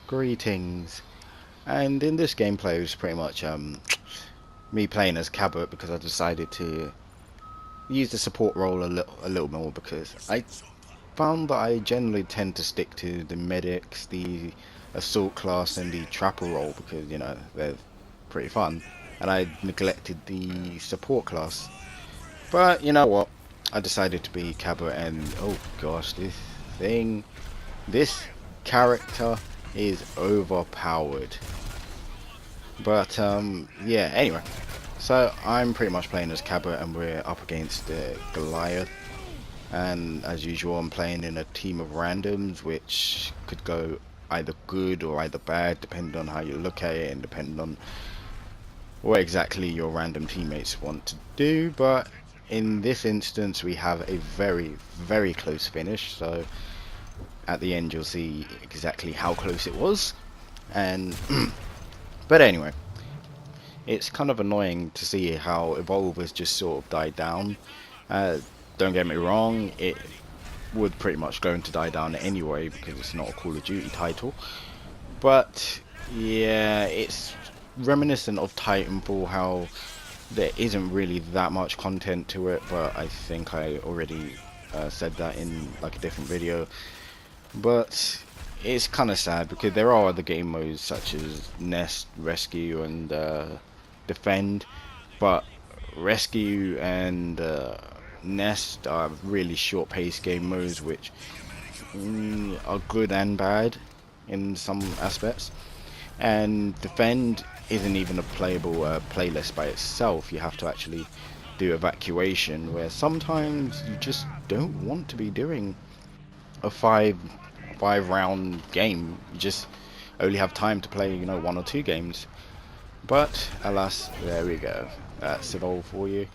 Greetings. And in this gameplay, it's pretty much me playing as Cabot because I decided to use the support role a little more because I found that I generally tend to stick to the medics, the assault class, and the trapper role because they're pretty fun, and I neglected the support class. But you know what? I decided to be Cabot, and oh gosh, this character is overpowered. But yeah, anyway. So I'm pretty much playing as Cabot and we're up against Goliath. And as usual, I'm playing in a team of randoms, which could go either good or either bad, depending on how you look at it and depending on what exactly your random teammates want to do. But in this instance, we have a very, very close finish. So at the end, you'll see exactly how close it was. And but anyway. It's kind of annoying to see how Evolve has just sort of died down. Don't get me wrong, it would pretty much going to die down anyway because it's not a Call of Duty title. But yeah, it's reminiscent of Titanfall, how there isn't really that much content to it, but I think I already said that in like a different video. But it's kind of sad because there are other game modes such as Nest, Rescue, and Defend, but Rescue and Nest are really short-paced game modes which are good and bad in some aspects, and Defend isn't even a playable playlist by itself. You have to actually do evacuation, where sometimes you just don't want to be doing a five round game. You just only have time to play, 1 or 2 games. But alas, there we go. That's it all for you.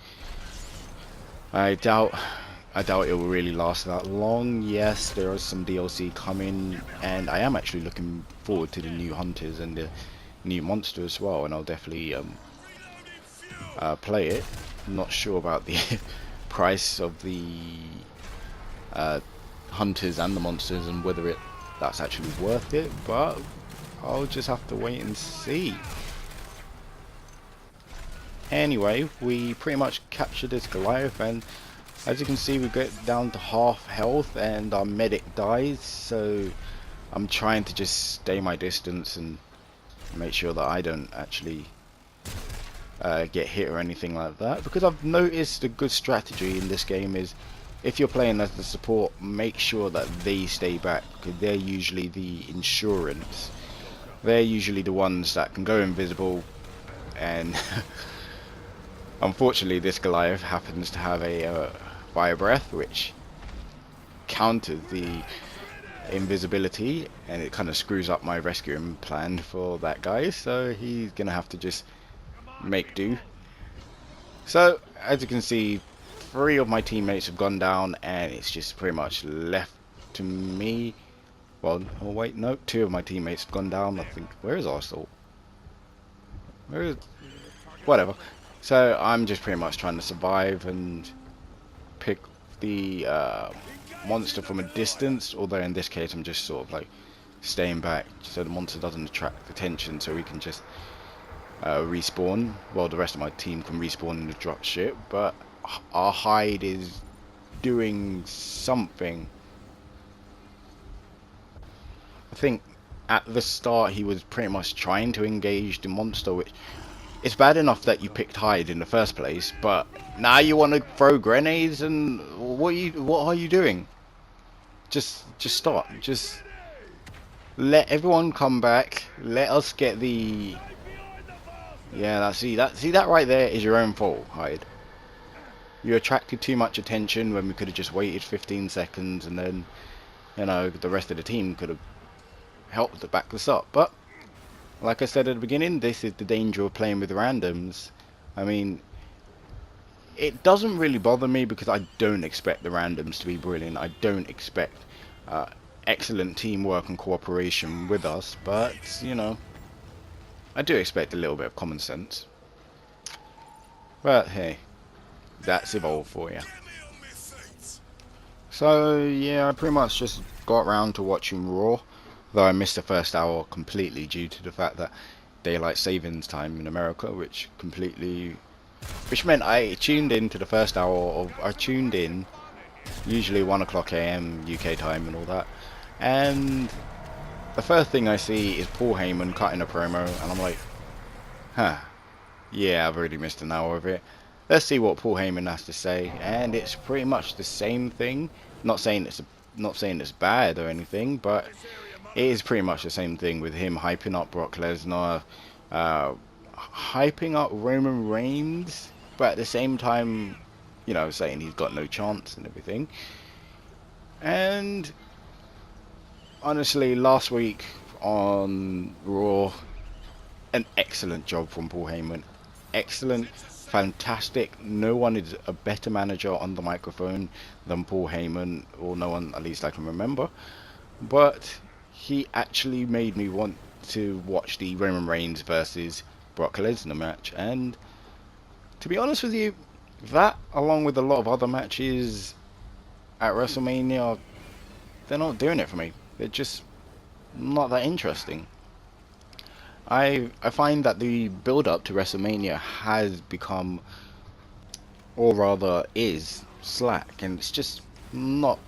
I doubt it will really last that long. Yes, there is some DLC coming, and I am actually looking forward to the new hunters and the new monster as well, and I'll definitely play it. I'm not sure about the price of the hunters and the monsters and whether that's actually worth it, but I'll just have to wait and see. Anyway, we pretty much captured this Goliath, and as you can see, we get down to half health and our medic dies, so I'm trying to just stay my distance and make sure that I don't actually get hit or anything like that, because I've noticed a good strategy in this game is if you're playing as the support, make sure that they stay back, because they're usually the insurance. They're usually the ones that can go invisible, and unfortunately this Goliath happens to have a fire breath which counters the invisibility, and it kind of screws up my rescuing plan for that guy, so he's gonna have to just make do. So as you can see, 3 of my teammates have gone down and it's just pretty much left to me. Well, oh wait, no, 2 of my teammates have gone down. I think, where is Arsenal? Where is, whatever. So I'm just pretty much trying to survive and pick the monster from a distance, although in this case I'm just sort of like staying back so the monster doesn't attract attention, so we can just respawn. Well, the rest of my team can respawn in the drop ship, but our hide is doing something. I think at the start he was pretty much trying to engage the monster, which it's bad enough that you picked hide in the first place, but now you want to throw grenades, and what are you doing? Just stop. Just let everyone come back. Let us get the see that right there is your own fault, hide. You attracted too much attention when we could have just waited 15 seconds, and then the rest of the team could have helped to back this up. But like I said at the beginning, this is the danger of playing with randoms. I mean, it doesn't really bother me because I don't expect the randoms to be brilliant. I don't expect excellent teamwork and cooperation with us, but I do expect a little bit of common sense. But hey, that's Evolve for you. So yeah, I pretty much just got around to watching Raw. though I missed the first hour completely due to the fact that daylight savings time in America, which meant I tuned in to the first hour of I tuned in usually 1 o'clock a.m. UK time and all that, and the first thing I see is Paul Heyman cutting a promo, and I'm like, huh, yeah, I've already missed an hour of it. Let's see what Paul Heyman has to say, and it's pretty much the same thing. Not saying it's bad or anything, but it is pretty much the same thing with him hyping up Brock Lesnar, uh, hyping up Roman Reigns, but at the same time, you know, saying he's got no chance and everything. And honestly, last week on Raw, an excellent job from Paul Heyman. Excellent, fantastic. No one is a better manager on the microphone than Paul Heyman, or no one, at least I can remember. But he actually made me want to watch the Roman Reigns versus Brock Lesnar match. And to be honest with you, that, along with a lot of other matches at WrestleMania, they're not doing it for me. They're just not that interesting. I find that the build up to WrestleMania has become, or rather is, slack, and it's just not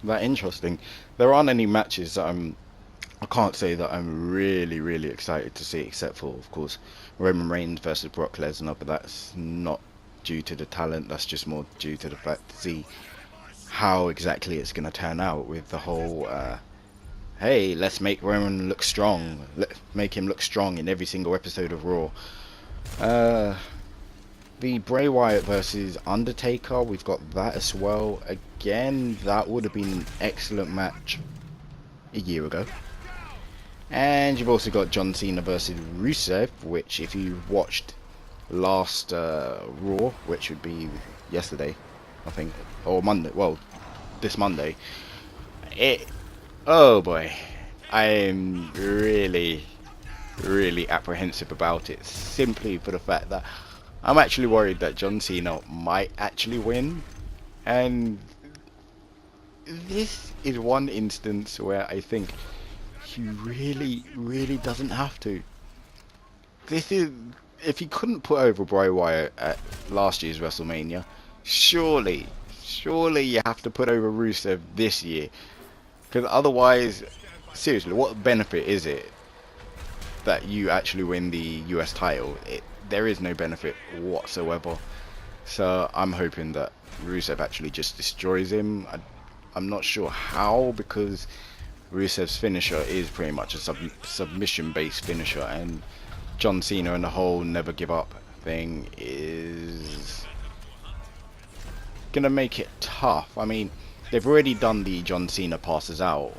that interesting. There aren't any matches that I can't say that I'm really excited to see, except for, of course, Roman Reigns versus Brock Lesnar, but that's not due to the talent, that's just more due to the fact to see how exactly it's going to turn out with the whole hey, let's make Roman look strong. Let's make him look strong in every single episode of Raw. The Bray Wyatt versus Undertaker, we've got that as well. Again, that would have been an excellent match a year ago. And you've also got John Cena versus Rusev, which if you watched last Raw, which would be yesterday, I think, or Monday, well, this Monday, oh boy, I am really apprehensive about it, simply for the fact that I'm actually worried that John Cena might actually win, and this is one instance where I think he really doesn't have to. This is, if he couldn't put over Bray Wyatt at last year's WrestleMania, surely you have to put over Rusev this year. Because otherwise, seriously, what benefit is it that you actually win the US title? There is no benefit whatsoever. So I'm hoping that Rusev actually just destroys him. I'm not sure how, because Rusev's finisher is pretty much a submission-based finisher, and John Cena and the whole never give up thing is gonna make it tough. I mean, they've already done the John Cena passes out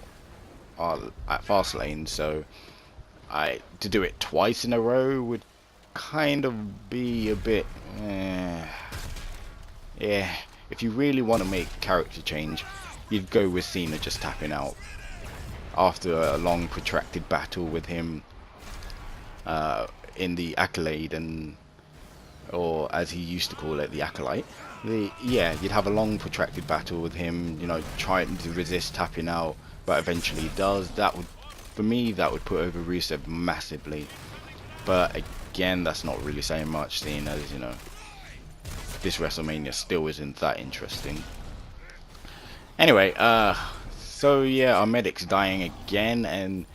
at Fastlane, so to do it twice in a row would kind of be a bit, yeah. If you really want to make character change, you'd go with Cena just tapping out after a long protracted battle with him in the Accolade, or as he used to call it, the Acolyte. You'd have a long protracted battle with him, you know, trying to resist tapping out, but eventually he does. That would, for me, that would put over Rusev massively. But again, that's not really saying much, seeing as, you know, this WrestleMania still isn't that interesting. Anyway, so yeah, our medic's dying again, and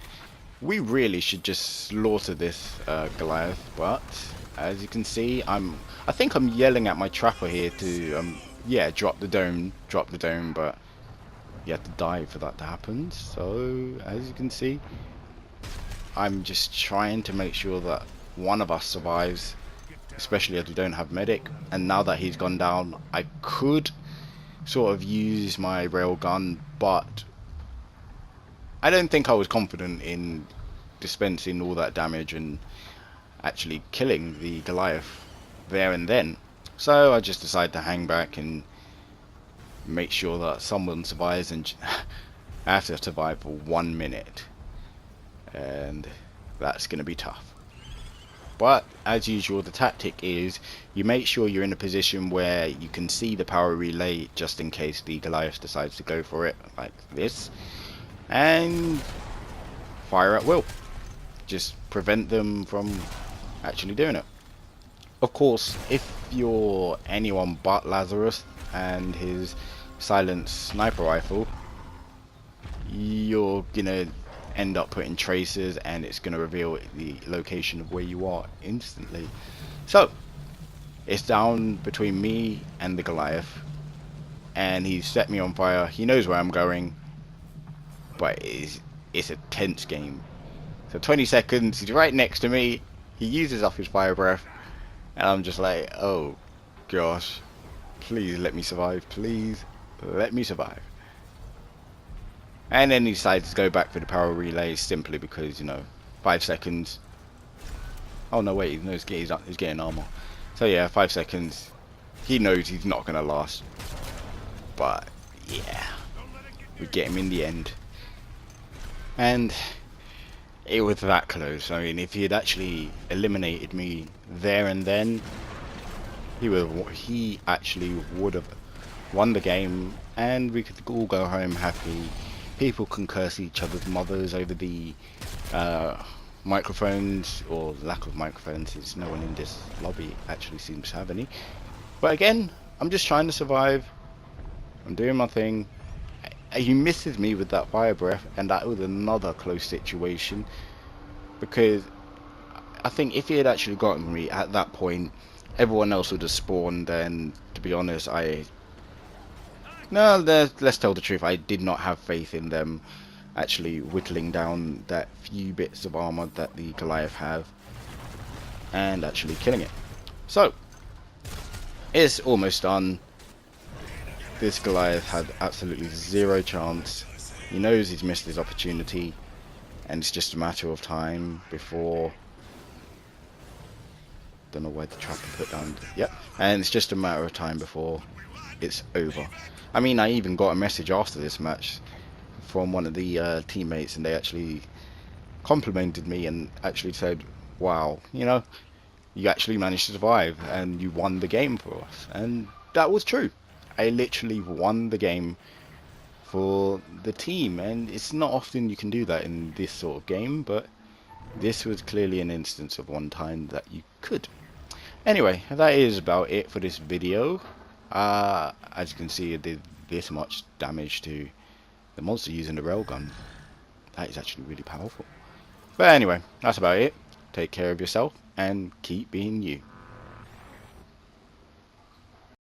we really should just slaughter this Goliath, but as you can see, I think I'm yelling at my trapper here to yeah, drop the dome, but you have to die for that to happen. So as you can see, I'm just trying to make sure that one of us survives, especially as we don't have medic. And now that he's gone down, I could sort of use my railgun, but I don't think I was confident in dispensing all that damage and actually killing the Goliath there and then. So I just decided to hang back and make sure that someone survives, and I have to survive for 1 minute, and that's going to be tough. But as usual, the tactic is you make sure you're in a position where you can see the power relay just in case the Goliath decides to go for it, like this. And fire at will. Just prevent them from actually doing it. Of course, if you're anyone but Lazarus and his silenced sniper rifle, you're gonna end up putting tracers and it's gonna reveal the location of where you are instantly. So it's down between me and the Goliath, and he's set me on fire. He knows where I'm going, but it's a tense game. So 20 seconds, he's right next to me, he uses up his fire breath, and I'm just like, oh gosh, please let me survive, please let me survive. And then he decides to go back for the power relay simply because, you know, 5 seconds. Oh no, wait, no, he's getting armor. So yeah, 5 seconds. He knows he's not going to last. But yeah, we get him in the end. And it was that close. I mean, if he had actually eliminated me there and then, he actually would have won the game, and we could all go home happy. People can curse each other's mothers over the microphones, or lack of microphones, since no one in this lobby actually seems to have any. But again, I'm just trying to survive. I'm doing my thing. He misses me with that fire breath, and that was another close situation, because I think if he had actually gotten me at that point, everyone else would have spawned, and to be honest, let's tell the truth, I did not have faith in them actually whittling down that few bits of armor that the Goliath have and actually killing it. So it's almost done. This Goliath had absolutely zero chance. He knows he's missed his opportunity, and it's just a matter of time before, don't know where the trap put down. Yep, and it's just a matter of time before it's over. I mean, I even got a message after this match from one of the teammates, and they actually complimented me and actually said, wow, you know, you actually managed to survive and you won the game for us. And that was true. I literally won the game for the team, and it's not often you can do that in this sort of game, but this was clearly an instance of one time that you could. Anyway, that is about it for this video. As you can see, it did this much damage to the monster using the railgun. That is actually really powerful. But anyway, that's about it. Take care of yourself and keep being you.